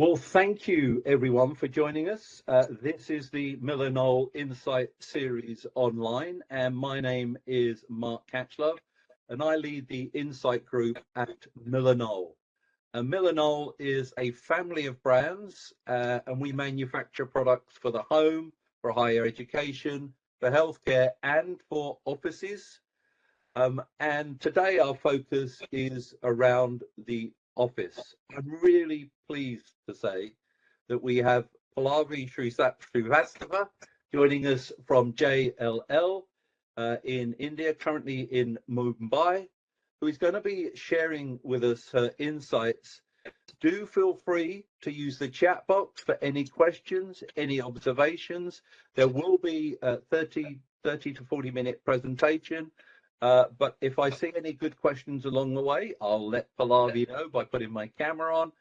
Well, thank you everyone for joining us. This is the Miller Knoll Insight series online, and my name is Mark Catchlove, and I lead the Insight group at Miller Knoll. And Miller Knoll is a family of brands, and we manufacture products for the home, for higher education, for healthcare, and for offices. And today our focus is around the office. I'm really pleased to say that we have Pallavi Shrivastava joining us from JLL in India, currently in Mumbai, who is going to be sharing with us her insights. Do feel free to use the chat box for any questions, any observations. There will be a 30 to 40-minute presentation. But if I see any good questions along the way, I'll let Pallavi know by putting my camera on.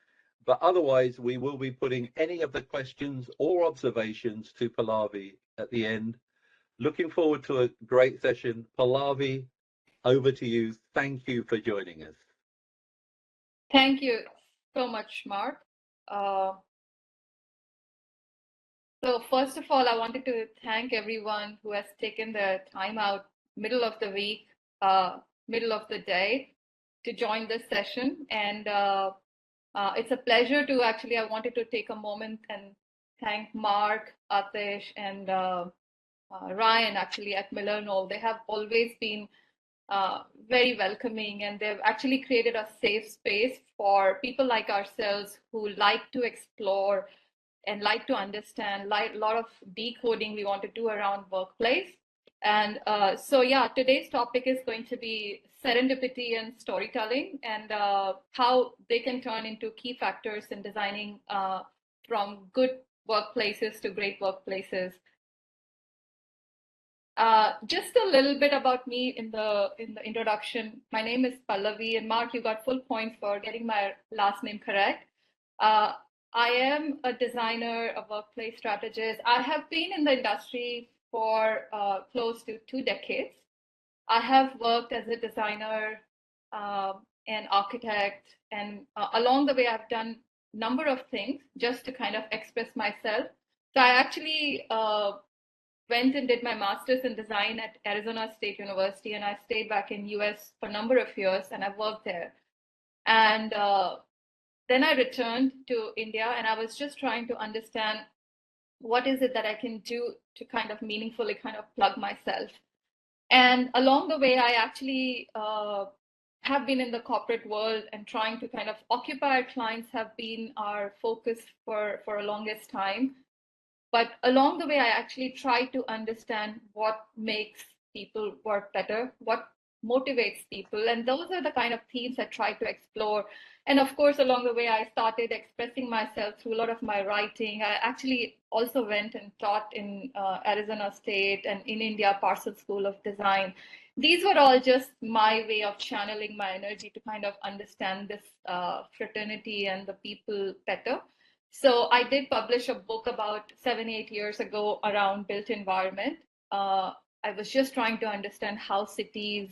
But otherwise, we will be putting any of the questions or observations to Pallavi at the end. Looking forward to a great session. Pallavi, over to you. Thank you for joining us. Thank you so much, Mark. So first of all, I wanted to thank everyone who has taken the time out, middle of the week, middle of the day, to join this session. And it's a pleasure to actually, I wanted to take a moment and thank Mark, Atish, and Ryan actually at Miller Knoll. They have always been very welcoming, and they've actually created a safe space for people like ourselves who like to explore and like to understand, like a lot of decoding we want to do around workplace. And so yeah, today's topic is going to be serendipity and storytelling, and how they can turn into key factors in designing from good workplaces to great workplaces. Just a little bit about me in the introduction. My name is Pallavi, and Mark, you got full points for getting my last name correct. I am a designer, a workplace strategist. I have been in the industry for close to 2 decades. I have worked as a designer and architect, and along the way, I've done a number of things just to kind of express myself. So I actually went and did my master's in design at Arizona State University, and I stayed back in US for a number of years, and I worked there. And then I returned to India, and I was just trying to understand what is it that I can do to kind of meaningfully kind of plug myself. And along the way, I actually have been in the corporate world, and trying to kind of occupy our clients have been our focus for a longest time. But along the way, I actually try to understand what makes people work better, what motivates people. And those are the kind of themes I try to explore. And of course, along the way, I started expressing myself through a lot of my writing. I actually also went and taught in Arizona State and in India, Parsons School of Design. These were all just my way of channeling my energy to kind of understand this fraternity and the people better. So I did publish a book about 7-8 years ago around built environment. I was just trying to understand how cities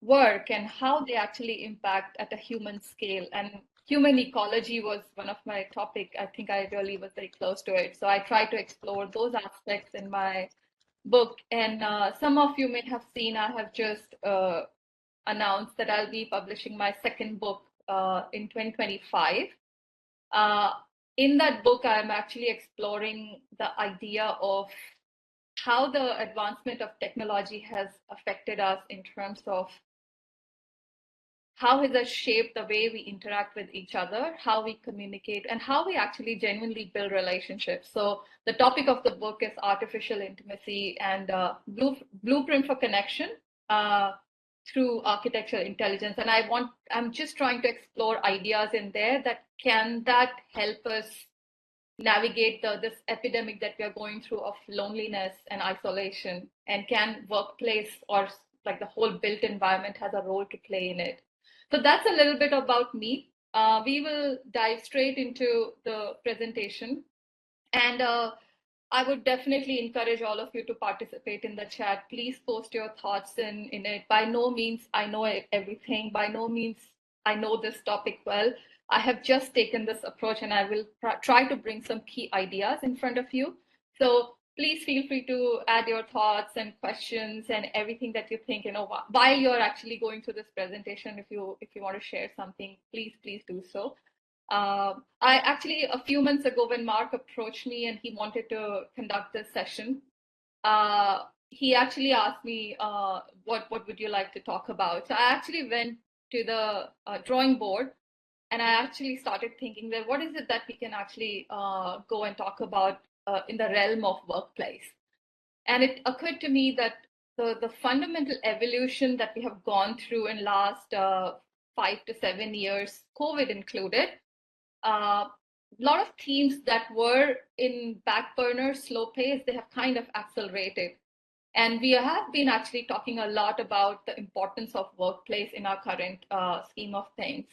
work and how they actually impact at a human scale. And human ecology was one of my topic. I think I really was very close to it. So I tried to explore those aspects in my book. And some of you may have seen, I have just announced that I'll be publishing my second book in 2025. In that book, I'm actually exploring the idea of how the advancement of technology has affected us in terms of how it has shaped the way we interact with each other, how we communicate, and how we actually genuinely build relationships. So the topic of the book is artificial intimacy and blueprint for connection through architectural intelligence. And I'm just trying to explore ideas in there that help us navigate this epidemic that we are going through of loneliness and isolation, and can workplace or like the whole built environment has a role to play in it. So that's a little bit about me. We will dive straight into the presentation, and I would definitely encourage all of you to participate in the chat. Please post your thoughts in it. By no means I know everything. By no means I know this topic well. I have just taken this approach, and I will try to bring some key ideas in front of you. So please feel free to add your thoughts and questions and everything that you think, while you're actually going through this presentation. If you want to share something, please do so. I actually, a few months ago, when Mark approached me and he wanted to conduct this session, he actually asked me, what would you like to talk about? So I actually went to the drawing board, and I actually started thinking that what is it that we can actually go and talk about in the realm of workplace. And it occurred to me that the fundamental evolution that we have gone through in last 5 to 7 years, COVID included, a lot of themes that were in back burner, slow pace, they have kind of accelerated. And we have been actually talking a lot about the importance of workplace in our current scheme of things.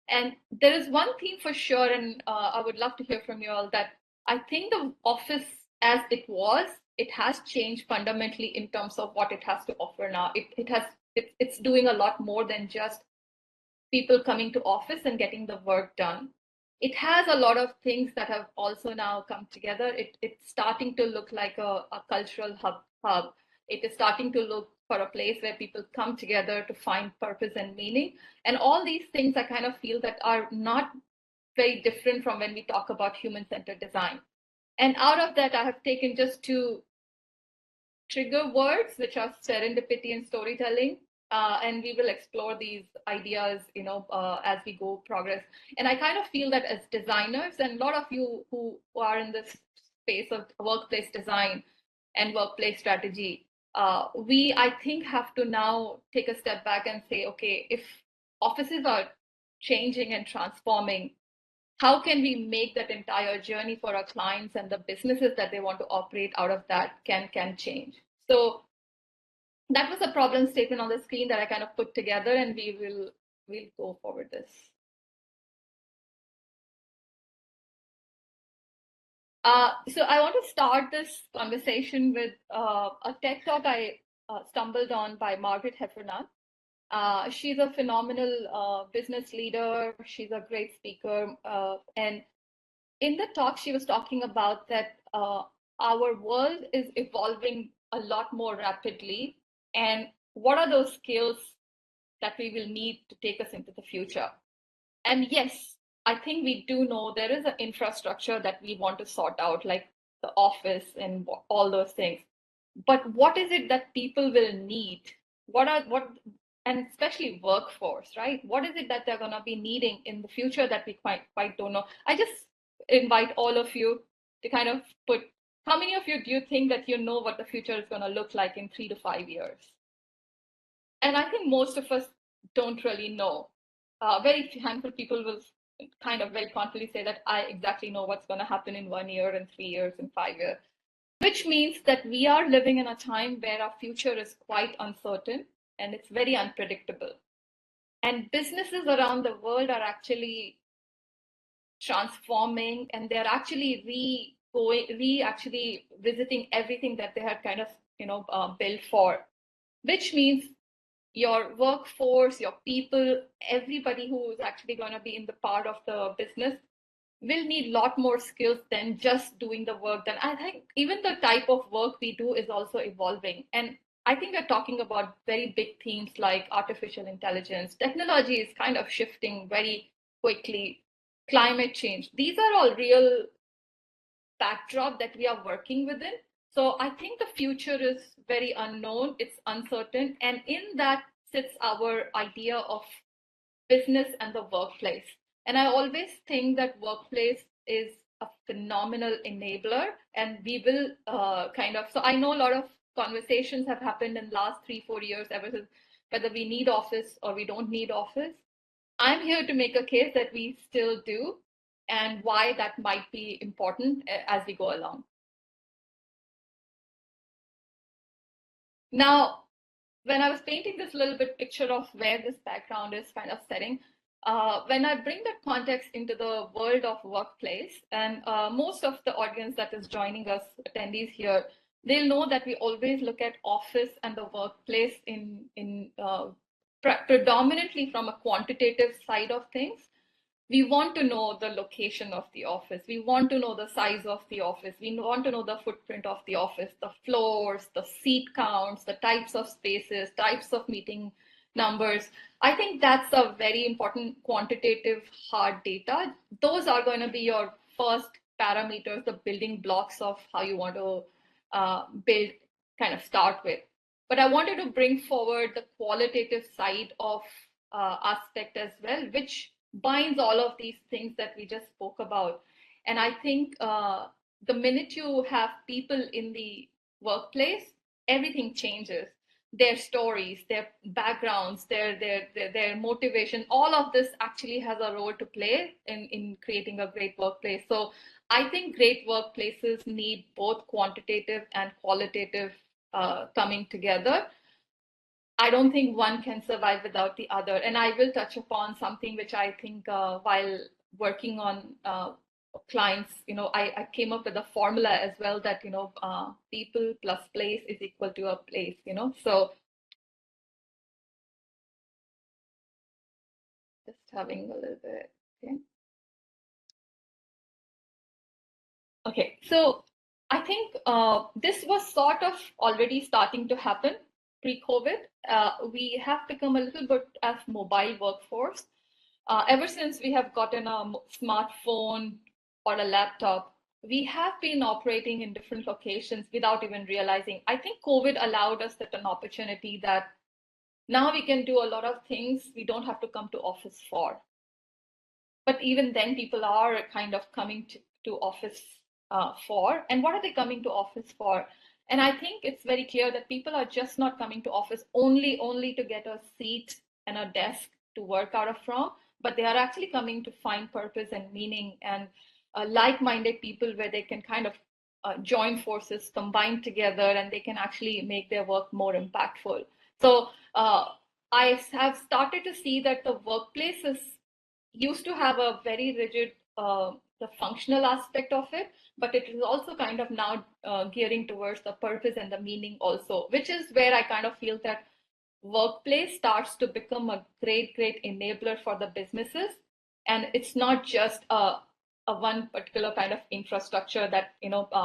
And there is one theme for sure, and I would love to hear from you all, that I think the office as it has changed fundamentally in terms of what it has to offer now. It's doing a lot more than just people coming to office and getting the work done. It has a lot of things that have also now come together. It's starting to look like a cultural hub. It is starting to look for a place where people come together to find purpose and meaning. And all these things I kind of feel that are not very different from when we talk about human-centered design. And out of that, I have taken just two trigger words, which are serendipity and storytelling. And we will explore these ideas, as we go progress. And I kind of feel that as designers, and a lot of you who are in this space of workplace design and workplace strategy, I think, have to now take a step back and say, okay, if offices are changing and transforming, how can we make that entire journey for our clients and the businesses that they want to operate out of that can change? So that was a problem statement on the screen that I kind of put together, and we'll go forward this. So I want to start this conversation with a TED talk I stumbled on by Margaret Heffernan. She's a phenomenal business leader. She's a great speaker. And in the talk, she was talking about that our world is evolving a lot more rapidly. And what are those skills that we will need to take us into the future? And yes, I think we do know there is an infrastructure that we want to sort out, like the office and all those things. But what is it that people will need? And especially workforce, right? What is it that they're going to be needing in the future that we quite don't know? I just invite all of you to kind of put, how many of you do you think that you know what the future is going to look like in 3 to 5 years? And I think most of us don't really know. Very handful of people will kind of very confidently say that I exactly know what's going to happen in 1 year and 3 years and 5 years, which means that we are living in a time where our future is quite uncertain and it's very unpredictable. And businesses around the world are actually transforming, and they're actually actually visiting everything that they had kind of built for, which means your workforce, your people, everybody who is actually going to be in the part of the business will need a lot more skills than just doing the work. Then I think even the type of work we do is also evolving. And I think we're talking about very big themes like artificial intelligence. Technology is kind of shifting very quickly. Climate change. These are all real backdrop that we are working within. So I think the future is very unknown, it's uncertain, and in that sits our idea of business and the workplace. And I always think that workplace is a phenomenal enabler, and we will so I know a lot of conversations have happened in the last 3-4 years ever since whether we need office or we don't need office. I'm here to make a case that we still do, and why that might be important as we go along. Now, when I was painting this little bit picture of where this background is kind of setting, when I bring that context into the world of workplace, and most of the audience that is joining us, attendees here, they'll know that we always look at office and the workplace in predominantly from a quantitative side of things. We want to know the location of the office. We want to know the size of the office. We want to know the footprint of the office, the floors, the seat counts, the types of spaces, types of meeting numbers. I think that's a very important quantitative hard data. Those are going to be your first parameters, the building blocks of how you want to build, kind of start with. But I wanted to bring forward the qualitative side of aspect as well, which binds all of these things that we just spoke about. And I think the minute you have people in the workplace, everything changes. Their stories, their backgrounds, their motivation, all of this actually has a role to play in creating a great workplace. So I think great workplaces need both quantitative and qualitative coming together. I don't think one can survive without the other. And I will touch upon something which I think while working on clients, I came up with a formula as well that, people plus place is equal to a place, So just having a little bit, okay. Okay, so I think this was sort of already starting to happen pre-COVID. We have become a little bit of mobile workforce. Ever since we have gotten a smartphone or a laptop, we have been operating in different locations without even realizing. I think COVID allowed us that an opportunity that now we can do a lot of things we don't have to come to office for. But even then, people are kind of coming to office for. And what are they coming to office for? And I think it's very clear that people are just not coming to office only to get a seat and a desk to work out of from, but they are actually coming to find purpose and meaning and like-minded people where they can kind of join forces, combine together, and they can actually make their work more impactful. So I have started to see that the workplace used to have a very rigid the functional aspect of it, but it is also kind of now gearing towards the purpose and the meaning also, which is where I kind of feel that workplace starts to become a great enabler for the businesses. And it's not just a one particular kind of infrastructure that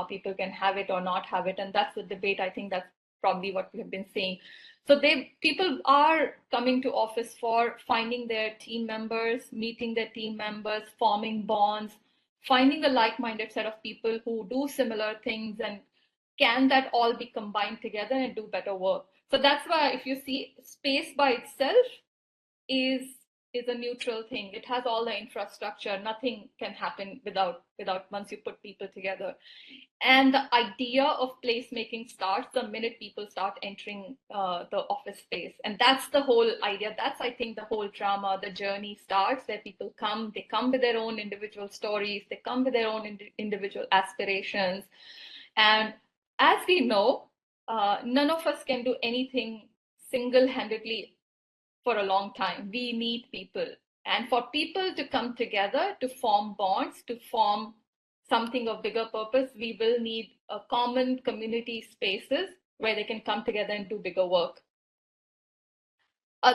people can have it or not have it. And that's the debate. I think that's probably what we have been seeing. So people are coming to office for finding their team members, meeting their team members, forming bonds, finding a like-minded set of people who do similar things, and can that all be combined together and do better work? So that's why if you see space by itself is a neutral thing. It has all the infrastructure. Nothing can happen without once you put people together. And the idea of placemaking starts the minute people start entering the office space. And that's the whole idea. That's, I think, the whole drama, the journey starts where people come. They come with their own individual stories. They come with their own individual aspirations. And as we know, none of us can do anything single-handedly for a long time. We need people. And for people to come together, to form bonds, to form something of bigger purpose, we will need a common community spaces where they can come together and do bigger work.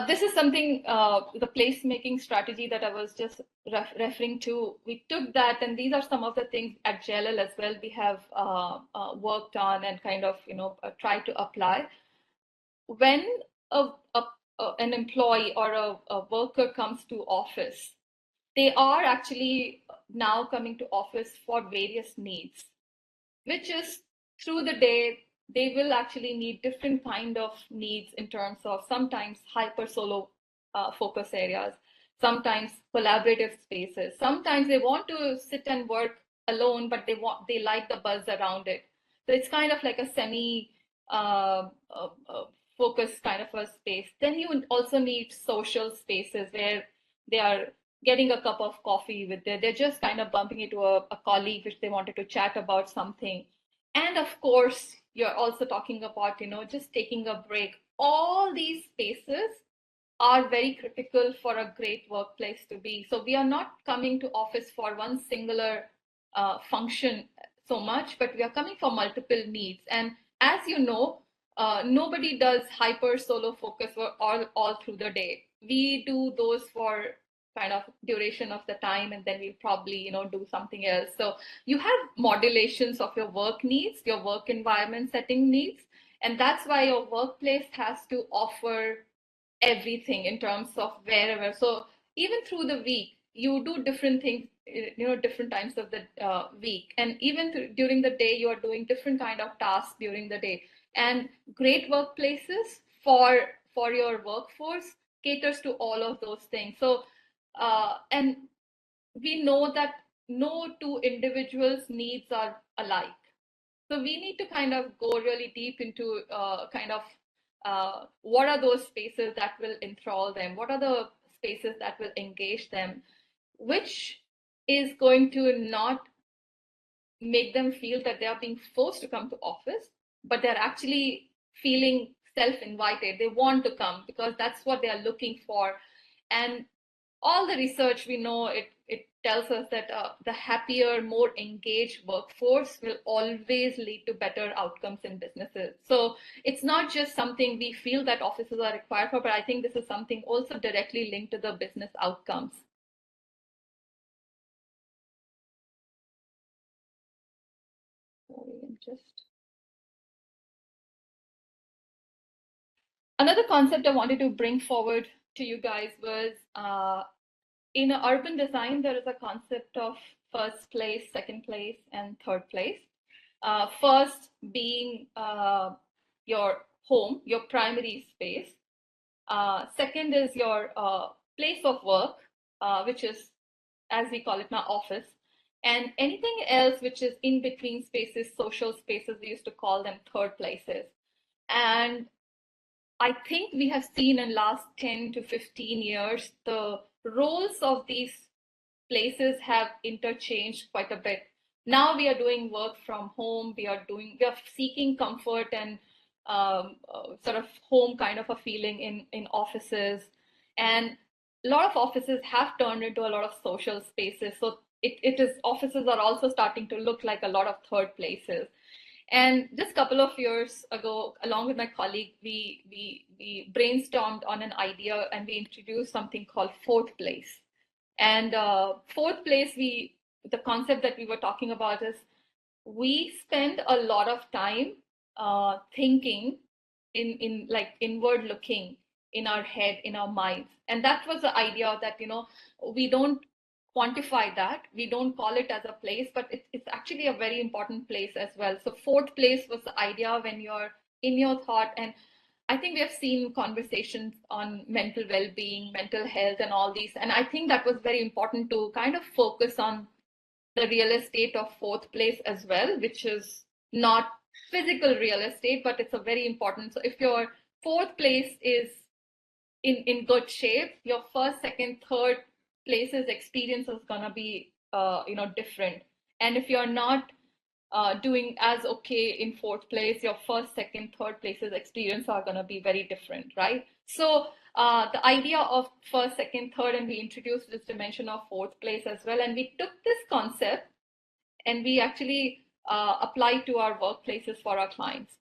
This is something, the placemaking strategy that I was just referring to. We took that, and these are some of the things at JLL as well we have worked on and kind of tried to apply. When an employee or a worker comes to office, they are actually now coming to office for various needs, which is through the day, they will actually need different kind of needs in terms of sometimes hyper solo focus areas, sometimes collaborative spaces. Sometimes they want to sit and work alone, but they like the buzz around it. So it's kind of like a semi focus kind of a space. Then you also need social spaces where they are getting a cup of coffee with they're just kind of bumping into a colleague which they wanted to chat about something. And of course, you're also talking about, just taking a break. All these spaces are very critical for a great workplace to be. So we are not coming to office for one singular function so much, but we are coming for multiple needs. And as you know, nobody does hyper solo focus all through the day. We do those for kind of duration of the time, and then we'll probably, do something else. So you have modulations of your work needs, your work environment setting needs, and that's why your workplace has to offer everything in terms of wherever. So even through the week, you do different things, different times of the week, and even during the day, you are doing different kind of tasks during the day. And great workplaces for your workforce caters to all of those things. So and we know that no two individuals' needs are alike. So we need to kind of go really deep into what are those spaces that will enthrall them? What are the spaces that will engage them? Which is going to not make them feel that they are being forced to come to office, but they're actually feeling self-invited. They want to come because that's what they are looking for. And all the research we know, it tells us that the happier, more engaged workforce will always lead to better outcomes in businesses. So it's not just something we feel that offices are required for, but I think this is something also directly linked to the business outcomes. Another concept I wanted to bring forward to you guys was in urban design, there is a concept of first place, second place, and third place. First being your home, your primary space. Second is your place of work, which is, as we call it now, office. And anything else which is in between spaces, social spaces, we used to call them third places. And I think we have seen in last 10 to 15 years, the roles of these places have interchanged quite a bit. Now we are doing work from home. We are seeking comfort and sort of home kind of a feeling in offices. And a lot of offices have turned into a lot of social spaces. So offices are also starting to look like a lot of third places. And just a couple of years ago, along with my colleague, we brainstormed on an idea and we introduced something called fourth place. And fourth place, the concept that we were talking about is we spend a lot of time thinking in like inward looking in our head, in our minds. And that was the idea that, we don't quantify that. We don't call it as a place, but it's actually a very important place as well. So fourth place was the idea when you're in your thought. And I think we have seen conversations on mental well-being, mental health, and all these. And I think that was very important to kind of focus on the real estate of fourth place as well, which is not physical real estate, but it's a very important. So if your fourth place is in good shape, your first, second, third places experience is gonna be different. And if you're not doing as okay in fourth place, your first, second, third places experience are gonna be very different, right? So the idea of first, second, third, and we introduced this dimension of fourth place as well. And we took this concept and we actually applied to our workplaces for our clients.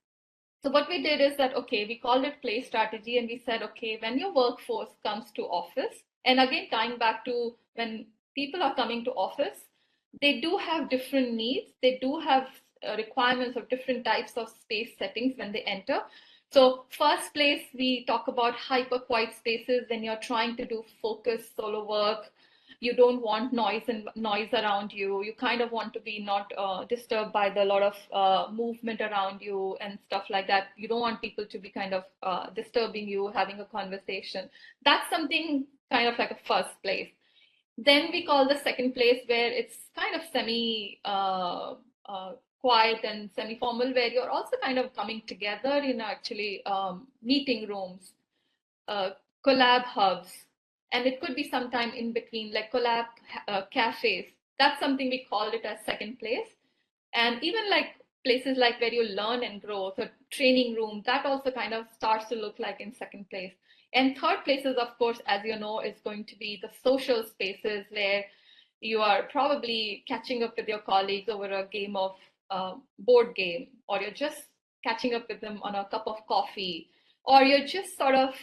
So what we did is that, okay, we called it place strategy, and we said, okay, when your workforce comes to office, and again, tying back to when people are coming to office, they do have different needs. They do have requirements of different types of space settings when they enter. So first place, we talk about hyper quiet spaces when you're trying to do focused solo work. You don't want noise around you. You kind of want to be not disturbed by the lot of movement around you and stuff like that. You don't want people to be kind of disturbing you, having a conversation. That's something kind of like a first place. Then we call the second place where it's kind of semi quiet and semi-formal, where you're also kind of coming together in actually meeting rooms, collab hubs, and it could be sometime in between, like collab cafes. That's something we called it as second place. And even like places like where you learn and grow, so training room, that also kind of starts to look like in second place. And third places, of course, as you know, is going to be the social spaces where you are probably catching up with your colleagues over a game of board game, or you're just catching up with them on a cup of coffee, or you're just sort of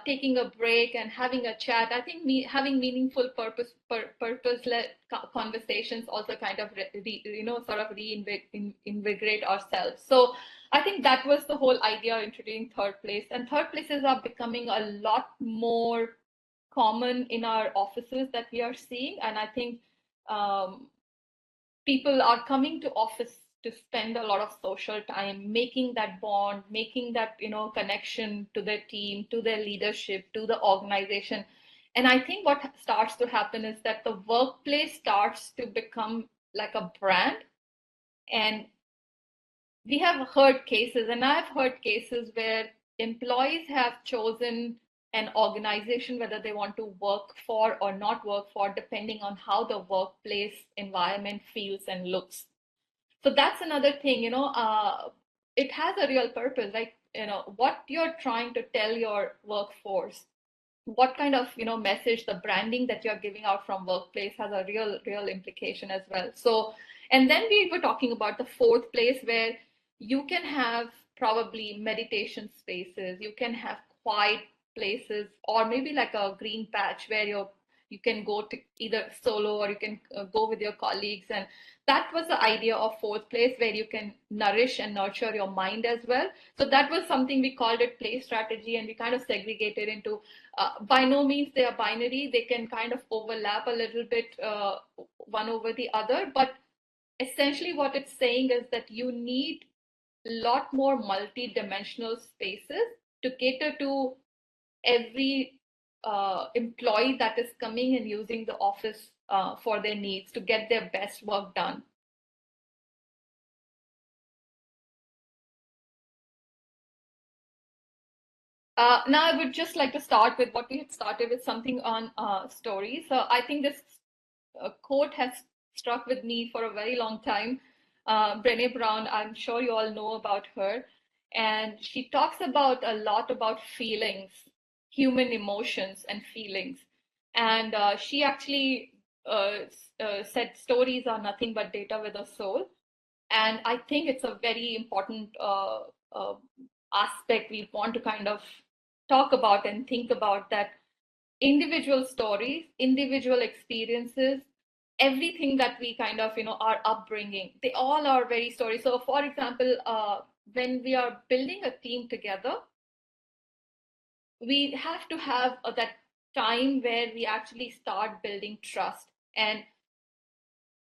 taking a break and having a chat. I think having meaningful purpose-led conversations also kind of sort of reinvigorate ourselves. So I think that was the whole idea of introducing third place. And third places are becoming a lot more common in our offices that we are seeing. And I think um, people are coming to office to spend a lot of social time making that bond, making that connection to their team, to their leadership, to the organization. And I think what starts to happen is that the workplace starts to become like a brand. And we have heard cases, and I've heard cases where employees have chosen an organization whether they want to work for or not work for, depending on how the workplace environment feels and looks. So that's another thing, it has a real purpose, like, what you're trying to tell your workforce, what kind of, message, the branding that you're giving out from workplace has a real implication as well. So, and then we were talking about the fourth place where you can have probably meditation spaces, you can have quiet places, or maybe like a green patch where you can go to either solo or you can go with your colleagues. And that was the idea of fourth place, where you can nourish and nurture your mind as well. So that was something we called it place strategy, and we kind of segregated into by no means they are binary. They can kind of overlap a little bit one over the other. But essentially, what it's saying is that you need a lot more multi-dimensional spaces to cater to every employee that is coming and using the office for their needs to get their best work done. Now, I would just like to start with what we had started with, something on stories. So I think this quote has struck with me for a very long time. Brené Brown, I'm sure you all know about her. And she talks about a lot about feelings, human emotions and feelings. And she actually said stories are nothing but data with a soul. And I think it's a very important aspect we want to kind of talk about and think about, that individual stories, individual experiences, everything that we kind of, our upbringing, they all are very stories. So, for example, when we are building a team together, we have to have that time where we actually start building trust. And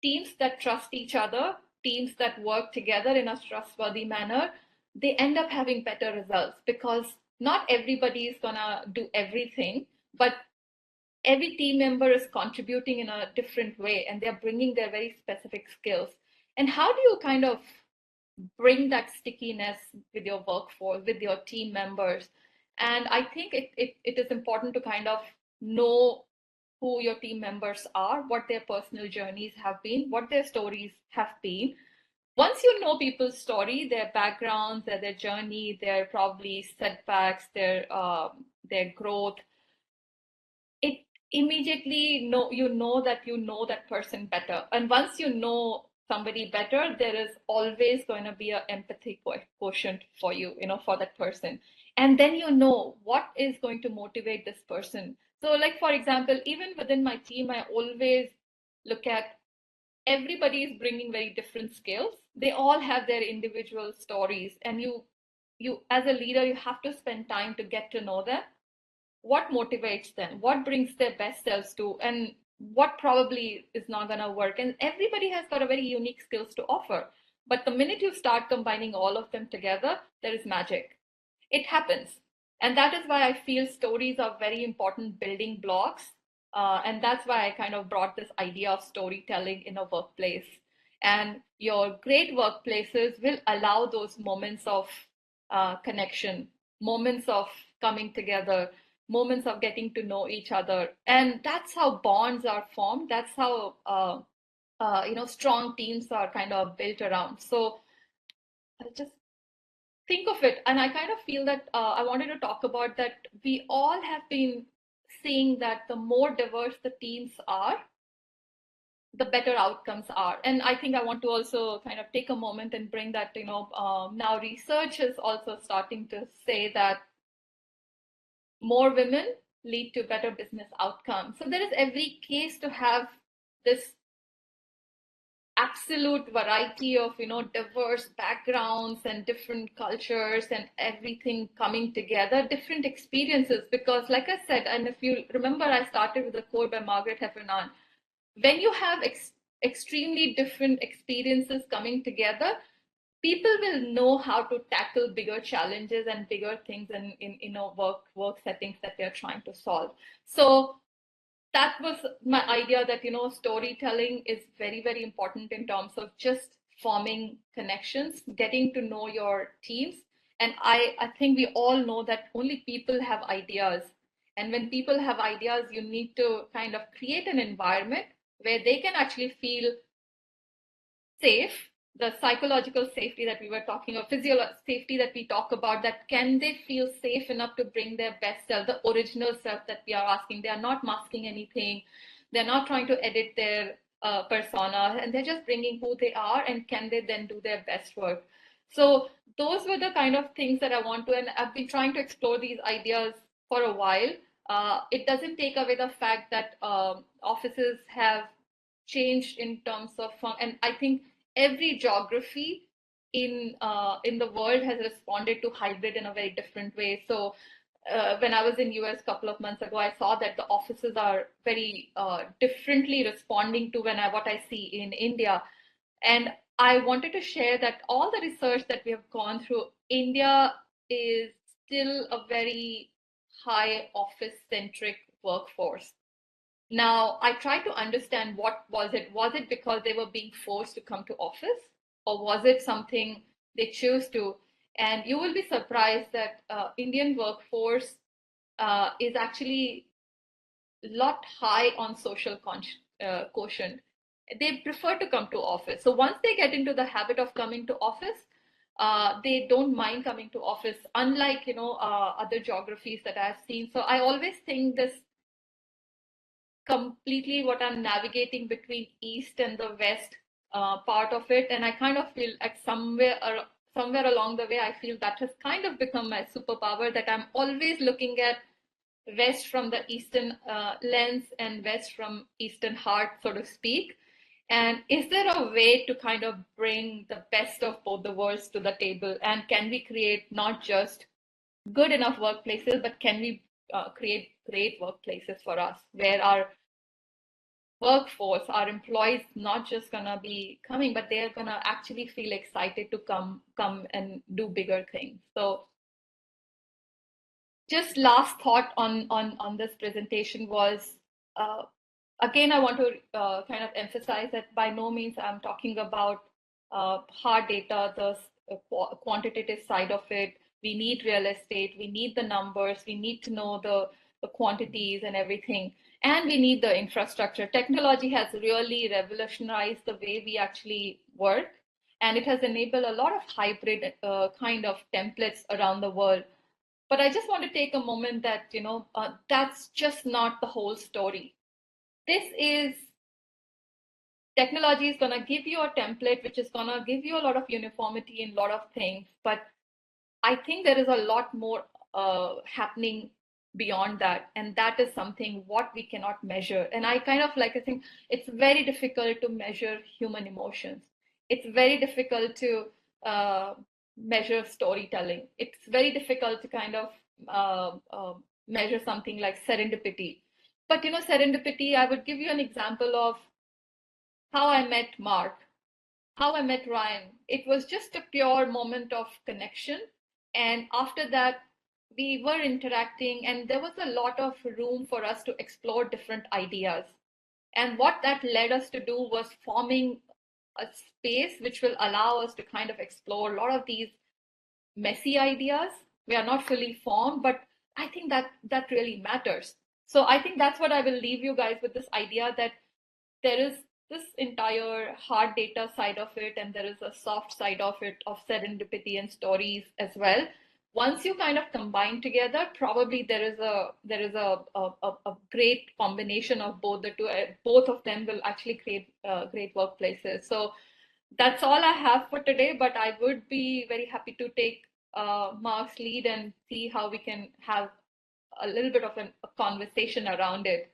teams that trust each other, teams that work together in a trustworthy manner, they end up having better results, because not everybody is going to do everything, but every team member is contributing in a different way and they're bringing their very specific skills. And how do you kind of bring that stickiness with your workforce, with your team members? And I think it is important to kind of know who your team members are, what their personal journeys have been, what their stories have been. Once you know people's story, their backgrounds, their journey, their probably setbacks, their growth, it immediately you know that person better. And once you know somebody better, there is always going to be an empathy quotient for you, for that person. And then you know what is going to motivate this person. So, like, for example, even within my team, I always look at, everybody is bringing very different skills. They all have their individual stories, and you as a leader, you have to spend time to get to know them, what motivates them, what brings their best selves to, and what probably is not going to work. And everybody has got a very unique skills to offer. But the minute you start combining all of them together, there is magic. It happens. And that is why I feel stories are very important building blocks. And that's why I kind of brought this idea of storytelling in a workplace. And your great workplaces will allow those moments of connection, moments of coming together, moments of getting to know each other. And that's how bonds are formed. That's how strong teams are kind of built around. So I just think of it, and I kind of feel that I wanted to talk about that. We all have been seeing that the more diverse the teams are, the better outcomes are. And I think I want to also kind of take a moment and bring that, now research is also starting to say that more women lead to better business outcomes. So there is every case to have this absolute variety of, diverse backgrounds and different cultures and everything coming together, different experiences. Because like I said, and if you remember, I started with a quote by Margaret Heffernan: when you have extremely different experiences coming together, people will know how to tackle bigger challenges and bigger things in work settings that they're trying to solve. So that was my idea, that storytelling is very, very important in terms of just forming connections, getting to know your teams. And I think we all know that only people have ideas, and when people have ideas, you need to kind of create an environment where they can actually feel safe, the psychological safety that we were talking of, physiological safety that we talk about, that can they feel safe enough to bring their best self, the original self that we are asking. They are not masking anything. They're not trying to edit their persona, and they're just bringing who they are, and can they then do their best work. So those were the kind of things that I want to, and I've been trying to explore these ideas for a while. It doesn't take away the fact that offices have changed in terms of, and I think every geography in the world has responded to hybrid in a very different way. So when I was in US a couple of months ago, I saw that the offices are very differently responding to what I see in India. And I wanted to share that all the research that we have gone through, India is still a very high office centric workforce. Now, I tried to understand, what was it? Was it because they were being forced to come to office, or was it something they chose to? And you will be surprised that Indian workforce is actually a lot high on social quotient. They prefer to come to office. So once they get into the habit of coming to office, they don't mind coming to office, unlike other geographies that I've seen. So I always think this completely what I'm navigating between East and the West part of it. And I kind of feel like somewhere along the way, I feel that has kind of become my superpower, that I'm always looking at West from the Eastern lens and West from Eastern heart, so to speak. And is there a way to kind of bring the best of both the worlds to the table? And can we create not just good enough workplaces, but can we create great workplaces for us, where our workforce, our employees, not just gonna be coming, but they're gonna actually feel excited to come and do bigger things. So just last thought on this presentation was, again, I want to kind of emphasize that by no means I'm talking about hard data, the quantitative side of it. We need real estate, we need the numbers, we need to know the quantities and everything, and we need the infrastructure. Technology has really revolutionized the way we actually work, and it has enabled a lot of hybrid kind of templates around the world. But I just want to take a moment that, that's just not the whole story. This is, technology is going to give you a template, which is going to give you a lot of uniformity in a lot of things. But I think there is a lot more happening beyond that. And that is something what we cannot measure. And I think it's very difficult to measure human emotions. It's very difficult to measure storytelling. It's very difficult to kind of measure something like serendipity. But serendipity, I would give you an example of how I met Mark, how I met Ryan. It was just a pure moment of connection. And after that, we were interacting, and there was a lot of room for us to explore different ideas. And what that led us to do was forming a space which will allow us to kind of explore a lot of these messy ideas. We are not fully formed, but I think that really matters. So I think that's what I will leave you guys with, this idea that there is this entire hard data side of it, and there is a soft side of it, of serendipity and stories as well. Once you kind of combine together, probably there is a great combination of both the two. Both of them will actually create great workplaces. So that's all I have for today, but I would be very happy to take Mark's lead and see how we can have a little bit of a conversation around it.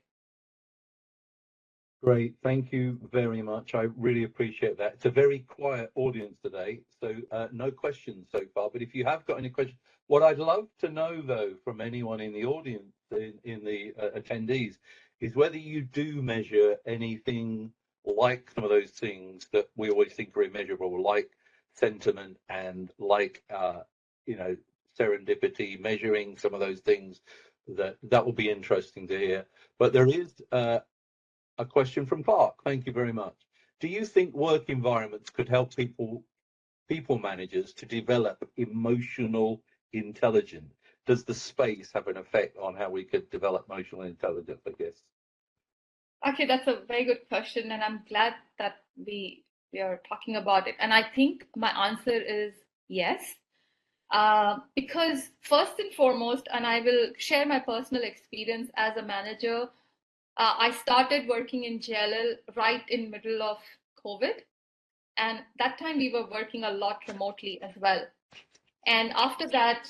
Great, thank you very much. I really appreciate that. It's a very quiet audience today, so no questions so far. But if you have got any questions, what I'd love to know, though, from anyone in the audience, in the attendees, is whether you do measure anything like some of those things that we always think are immeasurable, like sentiment and like serendipity, measuring some of those things. That will be interesting to hear. But there is a question from Clark. Thank you very much. Do you think work environments could help people managers to develop emotional intelligence? Does the space have an effect on how we could develop emotional intelligence, I guess? Actually, that's a very good question, and I'm glad that we are talking about it. And I think my answer is yes. Because first and foremost, and I will share my personal experience as a manager, I started working in JLL right in middle of COVID. And that time we were working a lot remotely as well. And after that,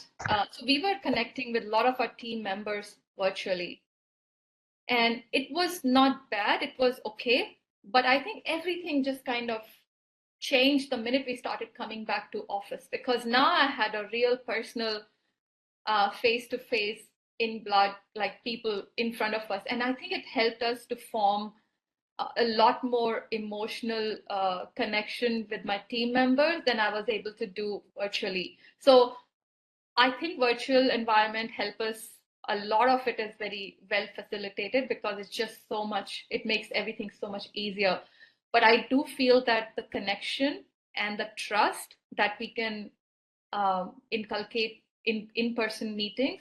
so we were connecting with a lot of our team members virtually. And it was not bad, it was okay. But I think everything just kind of changed the minute we started coming back to office, because now I had a real personal face-to-face in blood, like people in front of us. And I think it helped us to form a lot more emotional connection with my team members than I was able to do virtually. So I think virtual environment help us. A lot of it is very well facilitated because it's just so much, it makes everything so much easier. But I do feel that the connection and the trust that we can inculcate in in-person meetings,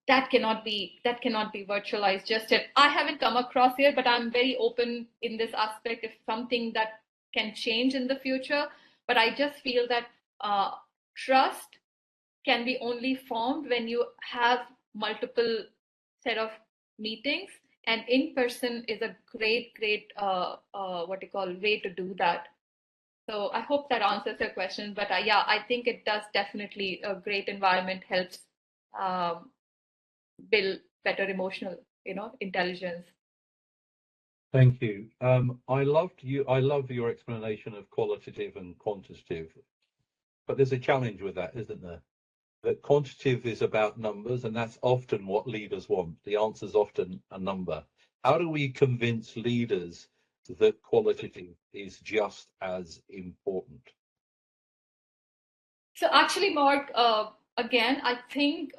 that cannot be virtualized just yet. I haven't come across it, but I'm very open in this aspect if something that can change in the future. But I just feel that trust can be only formed when you have multiple set of meetings, and in person is a great what you call way to do that. So I hope that answers your question. But yeah, I think it does definitely, a great environment helps um, build better emotional, intelligence. Thank you. I love your explanation of qualitative and quantitative, but there's a challenge with that, isn't there? That quantitative is about numbers, and that's often what leaders want. The answer is often a number. How do we convince leaders that qualitative is just as important? So actually, Mark, again, I think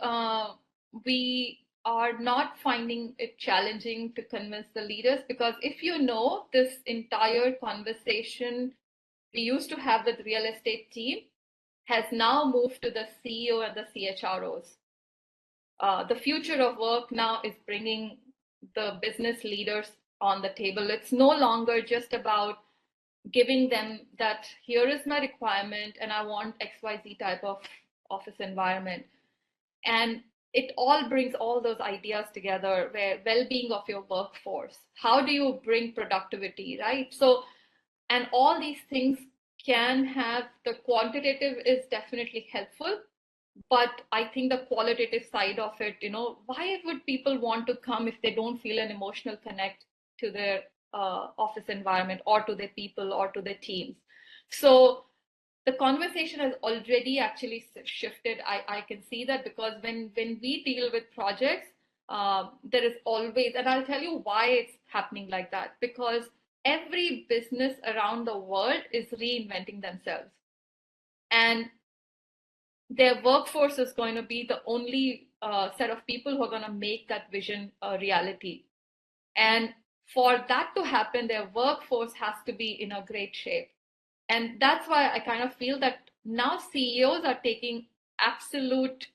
we are not finding it challenging to convince the leaders, because if you know, this entire conversation we used to have with real estate team has now moved to the CEO and the CHROs. The future of work now is bringing the business leaders on the table. It's no longer just about giving them that here is my requirement and I want XYZ type of office environment. And it all brings all those ideas together, where well-being of your workforce, how do you bring productivity, right? So, and all these things can have, the quantitative is definitely helpful, but I think the qualitative side of it, why would people want to come if they don't feel an emotional connect to their office environment or to their people or to their teams? So the conversation has already actually shifted. I can see that, because when we deal with projects, there is always, and I'll tell you why it's happening like that, because every business around the world is reinventing themselves. And their workforce is going to be the only set of people who are going to make that vision a reality. And for that to happen, their workforce has to be in a great shape. And that's why I kind of feel that now CEOs are taking absolute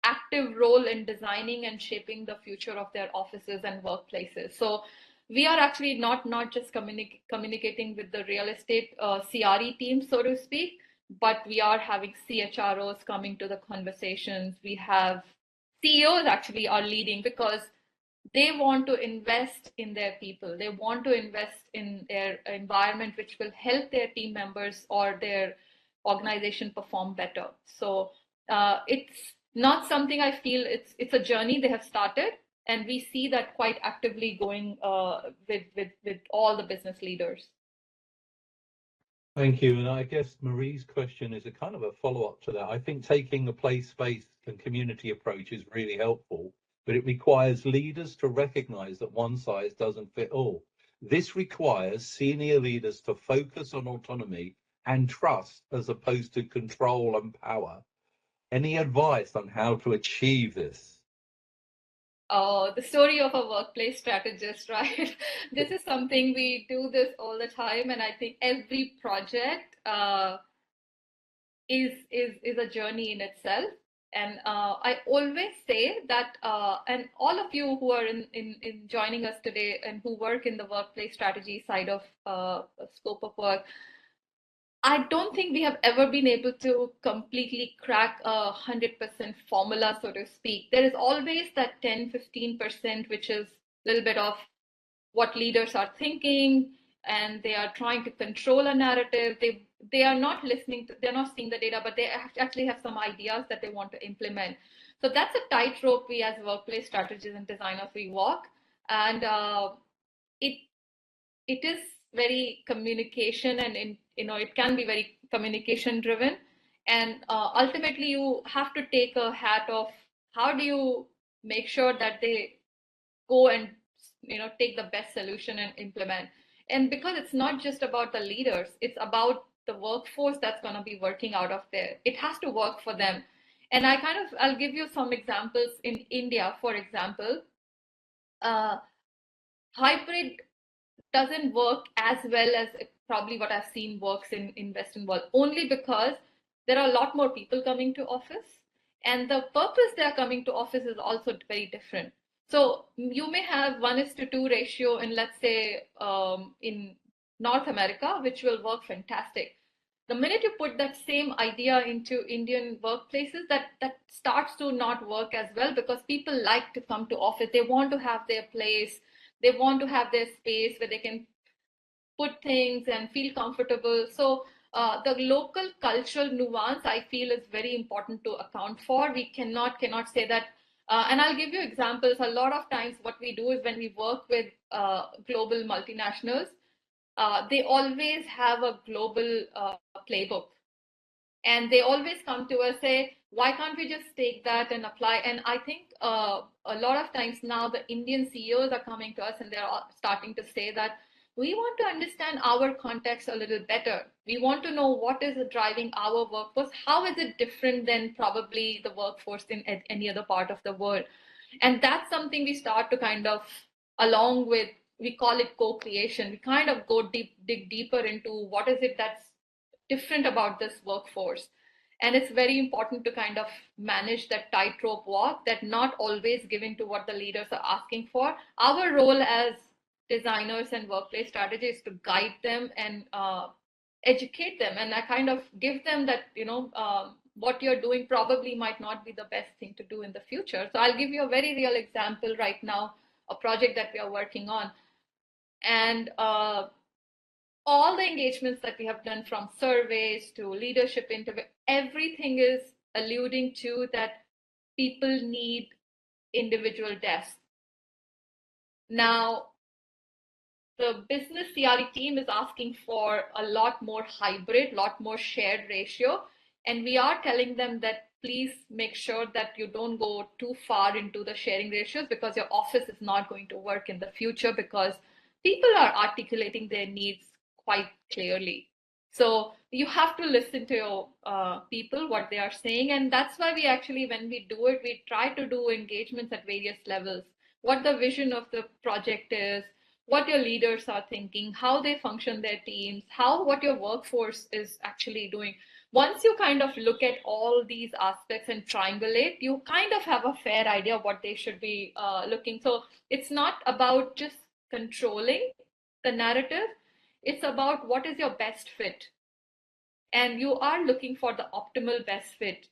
active role in designing and shaping the future of their offices and workplaces. So we are actually not just communicating with the real estate CRE team, so to speak, but we are having CHROs coming to the conversations. We have CEOs actually are leading, because they want to invest in their people. They want to invest in their environment, which will help their team members or their organization perform better. So it's not something I feel it's a journey they have started, and we see that quite actively going with all the business leaders. Thank you. And I guess Marie's question is a kind of a follow-up to that. I think taking a place-based and community approach is really helpful, but it requires leaders to recognize that one size doesn't fit all. This requires senior leaders to focus on autonomy and trust as opposed to control and power. Any advice on how to achieve this? The story of a workplace strategist, right? This is something we do this all the time, and I think every project is a journey in itself. And I always say that, and all of you who are in joining us today and who work in the workplace strategy side of scope of work, I don't think we have ever been able to completely crack 100% formula, so to speak. There is always that 10-15%, which is a little bit of what leaders are thinking, and they are trying to control a narrative. They are not listening to, they're not seeing the data, but they actually have some ideas that they want to implement. So that's a tightrope we as workplace strategists and designers we walk, and it is very communication, and it can be very communication driven, and ultimately you have to take a hat of how do you make sure that they go and take the best solution and implement. And because it's not just about the leaders, it's about the workforce that's going to be working out of there. It has to work for them. And I'll give you some examples. In India, for example, hybrid doesn't work as well as probably what I've seen works in Western world, only because there are a lot more people coming to office, and the purpose they are coming to office is also very different. So you may have 1:2 ratio in, let's say, in North America, which will work fantastic. The minute you put that same idea into Indian workplaces, that starts to not work as well, because people like to come to office. They want to have their place. They want to have their space where they can put things and feel comfortable. So the local cultural nuance, I feel, is very important to account for. We cannot say that. And I'll give you examples. A lot of times what we do is when we work with global multinationals, they always have a global playbook. And they always come to us, say, why can't we just take that and apply? And I think a lot of times now the Indian CEOs are coming to us and they're starting to say that we want to understand our context a little better. We want to know what is driving our workforce. How is it different than probably the workforce in any other part of the world? And that's something we start to kind of, along with, we call it co-creation. We kind of dig deeper into what is it that's different about this workforce. And it's very important to kind of manage that tightrope walk, that not always giving to what the leaders are asking for. Our role as designers and workplace strategists is to guide them and educate them. And I kind of give them that, what you're doing probably might not be the best thing to do in the future. So I'll give you a very real example right now, a project that we are working on. And all the engagements that we have done, from surveys to leadership interview, everything is alluding to that people need individual desks. Now, the business CRE team is asking for a lot more hybrid, lot more shared ratio. And we are telling them that please make sure that you don't go too far into the sharing ratios, because your office is not going to work in the future, because people are articulating their needs quite clearly. So you have to listen to your people, what they are saying. And that's why we actually, when we do it, we try to do engagements at various levels. What the vision of the project is, what your leaders are thinking, how they function their teams, what your workforce is actually doing. Once you kind of look at all these aspects and triangulate, you kind of have a fair idea of what they should be looking. So it's not about just controlling the narrative. It's about what is your best fit. And you are looking for the optimal best fit,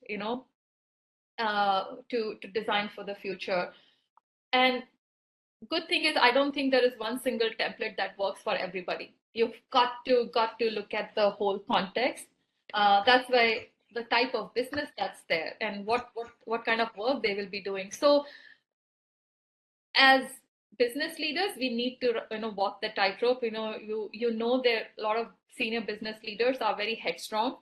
to design for the future. And good thing is, I don't think there is one single template that works for everybody. You've got to look at the whole context. That's why the type of business that's there and what kind of work they will be doing. So as business leaders, we need to walk the tightrope. There a lot of senior business leaders are very headstrong,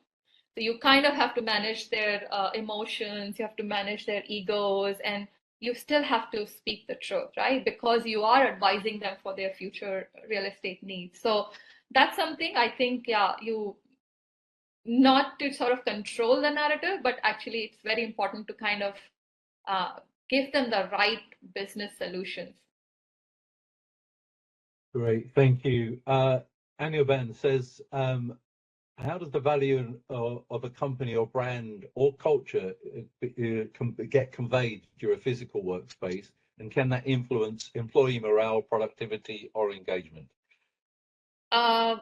so you kind of have to manage their emotions, you have to manage their egos, and you still have to speak the truth, right? Because you are advising them for their future real estate needs. So that's something I think, yeah, you not to sort of control the narrative, but actually it's very important to kind of uh, give them the right business solutions. Great, thank you. Anya Ben says, how does the value of a company or brand or culture get conveyed during a physical workspace, and can that influence employee morale, productivity, or engagement? 100%,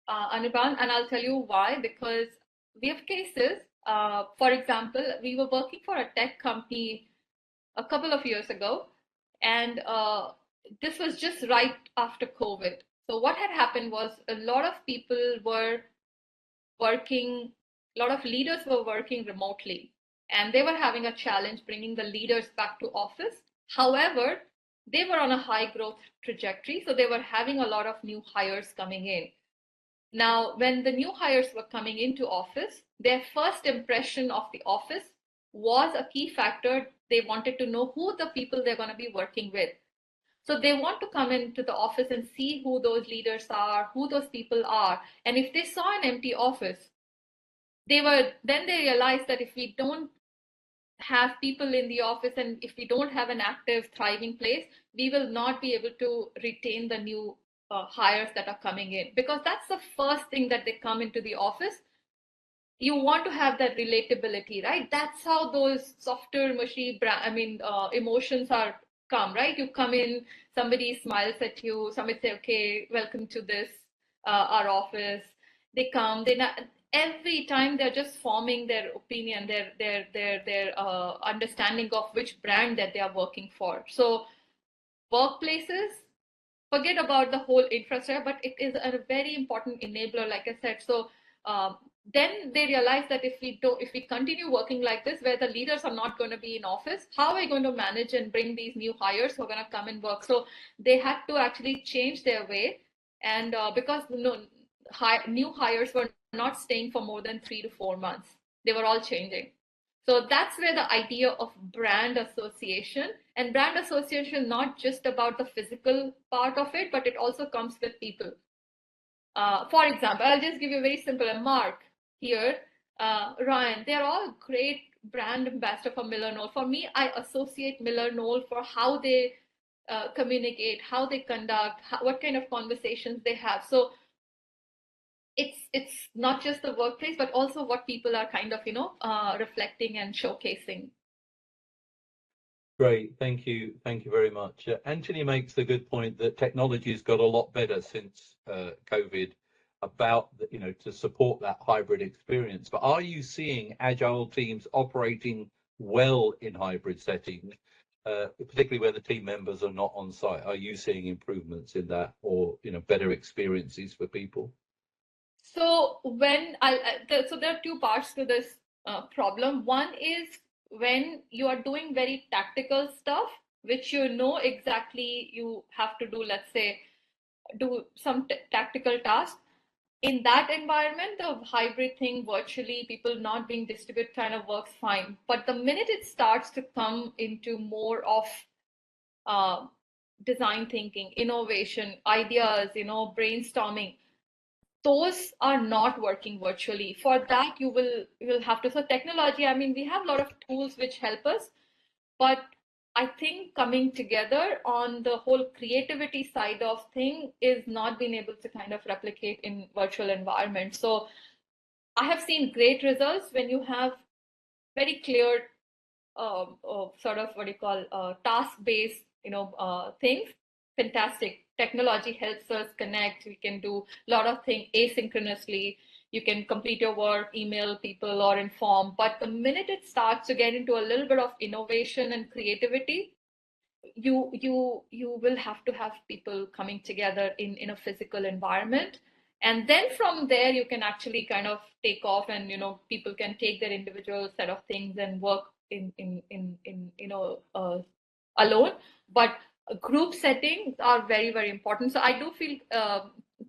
Anirban, and I'll tell you why. Because we have cases. For example, we were working for a tech company a couple of years ago, and this was just right after COVID. So what had happened was a lot of people were working, a lot of leaders were working remotely, and they were having a challenge bringing the leaders back to office. However, they were on a high growth trajectory, so they were having a lot of new hires coming in. Now, when the new hires were coming into office, their first impression of the office was a key factor. They wanted to know who the people they're going to be working with. So they want to come into the office and see who those leaders are, who those people are. And if they saw an empty office, they realized that if we don't have people in the office and if we don't have an active, thriving place, we will not be able to retain the new hires that are coming in, because that's the first thing that they come into the office. You want to have that relatability, right? That's how those softer, mushy, emotions are come, right? You come in, somebody smiles at you, somebody say, okay, welcome to this, our office. They come, every time they're just forming their opinion, their understanding of which brand that they are working for. So workplaces, forget about the whole infrastructure, but it is a very important enabler, like I said. So then they realize that if we continue working like this, where the leaders are not going to be in office, how are we going to manage and bring these new hires who are going to come and work? So they had to actually change their way, and because new hires were not staying for more than 3 to 4 months, they were all changing. So that's where the idea of brand association, and brand association, not just about the physical part of it, but it also comes with people. For example, I'll just give you a very simple, Mark here, Ryan, they're all great brand ambassador for MillerKnoll. For me, I associate MillerKnoll for how they communicate, how they conduct, what kind of conversations they have. So it's not just the workplace, but also what people are kind of reflecting and showcasing. Great, thank you very much. Anthony makes the good point that technology has got a lot better since COVID about to support that hybrid experience. But are you seeing agile teams operating well in hybrid settings, particularly where the team members are not on site? Are you seeing improvements in that, or better experiences for people? So so there are two parts to this problem. One is when you are doing very tactical stuff, which exactly you have to do, let's say, do some tactical task. In that environment, the hybrid thing, virtually, people not being distributed, kind of works fine. But the minute it starts to come into more of design thinking, innovation, ideas, brainstorming, those are not working virtually. For that, you will have to. So technology, I mean, we have a lot of tools which help us, but I think coming together on the whole creativity side of thing is not being able to kind of replicate in virtual environments. So I have seen great results when you have very clear sort of what you call task-based, things. Fantastic. Technology helps us connect. We can do a lot of things asynchronously. You can complete your work, email people, or inform. But the minute it starts to get into a little bit of innovation and creativity, you will have to have people coming together in a physical environment. And then from there, you can actually kind of take off, and people can take their individual set of things and work in alone. But group settings are very, very important. So I do feel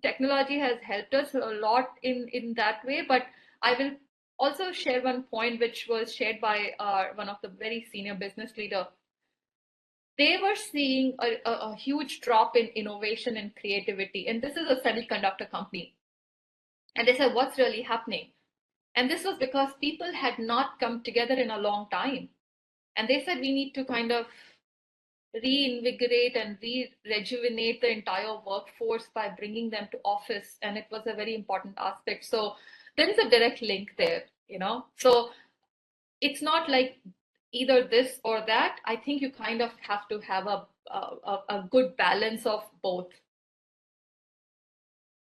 technology has helped us a lot in that way. But I will also share one point which was shared by one of the very senior business leader. They were seeing a huge drop in innovation and creativity. And this is a semiconductor company. And they said, what's really happening? And this was because people had not come together in a long time. And they said, we need to kind of reinvigorate and rejuvenate the entire workforce by bringing them to office. And it was a very important aspect. So there is a direct link there, So it's not like either this or that. I think you kind of have to have a good balance of both.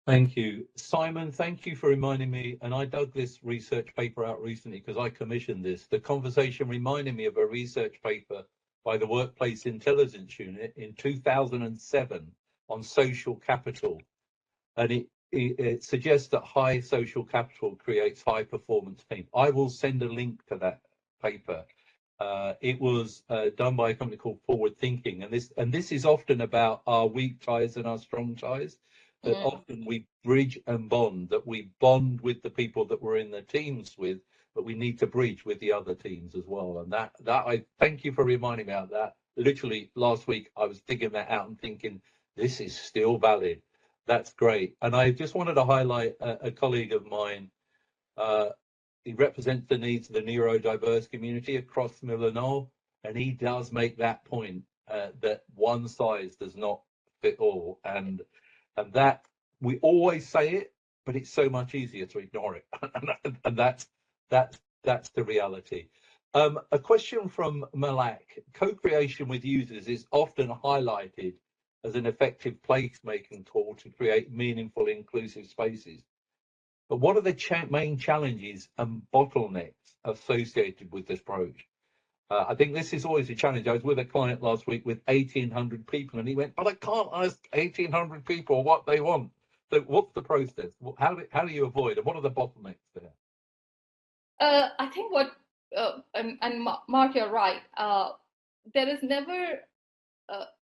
Thank you. Simon, thank you for reminding me, and I dug this research paper out recently because I commissioned this. The conversation reminded me of a research paper by the Workplace Intelligence Unit in 2007 on social capital. And it suggests that high social capital creates high performance teams. I will send a link to that paper. It was done by a company called Forward Thinking, and this is often about our weak ties and our strong ties. That often we bridge and bond, that we bond with the people that we're in the teams with, but we need to bridge with the other teams as well. And that I thank you for reminding me about that. Literally last week, I was digging that out and thinking, this is still valid. That's great. And I just wanted to highlight a colleague of mine. He represents the needs of the neurodiverse community across Miller Knoll, and he does make that point that one size does not fit all. And that we always say it, but it's so much easier to ignore it. And that's the reality. A question from Malak. Co-creation with users is often highlighted as an effective placemaking tool to create meaningful, inclusive spaces. But what are the main challenges and bottlenecks associated with this approach? I think this is always a challenge. I was with a client last week with 1,800 people, and he went, but I can't ask 1,800 people what they want. So what's the process? How do you avoid, and what are the bottlenecks there? I think and Mark, you're right. There is never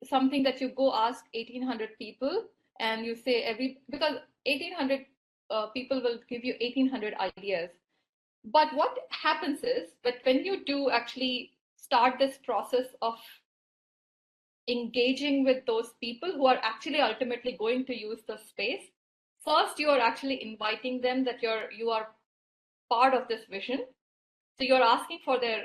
something that you go ask 1,800 people and you say because 1,800 people will give you 1,800 ideas. But what happens is that when you do actually start this process of engaging with those people who are actually ultimately going to use the space, first you are actually inviting them that you are part of this vision. So you're asking for their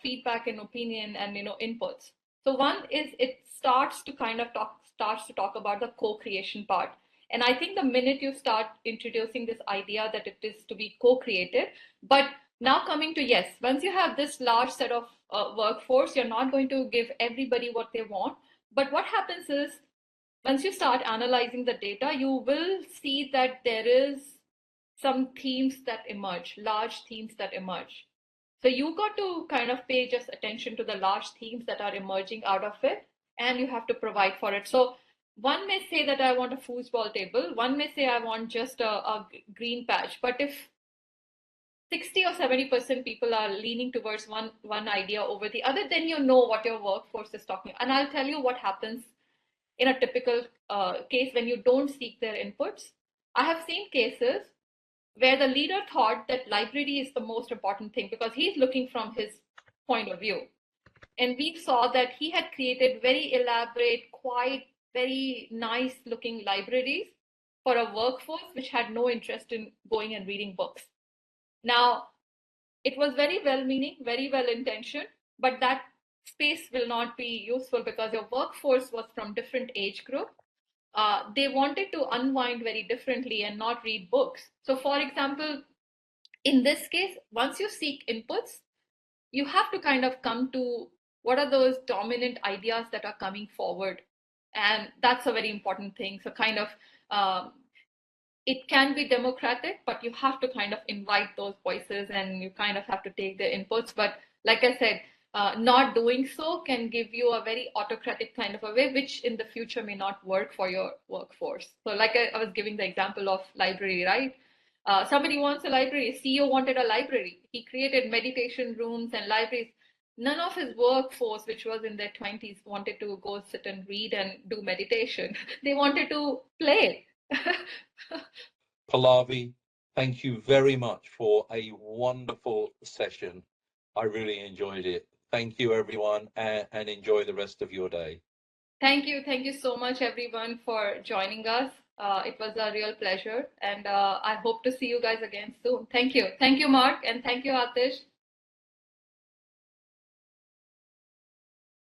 feedback and opinion and inputs. So one is it starts to talk about the co-creation part. And I think the minute you start introducing this idea that it is to be co-created, but now coming to, yes, once you have this large set of workforce, you're not going to give everybody what they want. But what happens is once you start analyzing the data, you will see that there is some themes that emerge, large themes that emerge. So you got to kind of pay just attention to the large themes that are emerging out of it, and you have to provide for it. So one may say that I want a foosball table. One may say I want just a green patch. But if 60 or 70% people are leaning towards one idea over the other, then you know what your workforce is talking. And I'll tell you what happens in a typical case when you don't seek their inputs. I have seen cases where the leader thought that library is the most important thing because he's looking from his point of view. And we saw that he had created very elaborate, quite very nice looking libraries for a workforce which had no interest in going and reading books. Now, it was very well meaning, very well intentioned, but that space will not be useful because your workforce was from different age group. They wanted to unwind very differently and not read books. So for example, in this case, once you seek inputs, you have to kind of come to what are those dominant ideas that are coming forward. And that's a very important thing. So kind of, it can be democratic, but you have to kind of invite those voices and you kind of have to take their inputs. But like I said, not doing so can give you a very autocratic kind of a way, which in the future may not work for your workforce. So like I was giving the example of library, right? Somebody wants a library, CEO wanted a library. He created meditation rooms and libraries. None of his workforce, which was in their 20s, wanted to go sit and read and do meditation. They wanted to play. Pallavi, thank you very much for a wonderful session. I really enjoyed it. Thank you, everyone, and enjoy the rest of your day. Thank you. Thank you so much, everyone, for joining us. It was a real pleasure, and I hope to see you guys again soon. Thank you. Thank you, Mark, and thank you, Atish.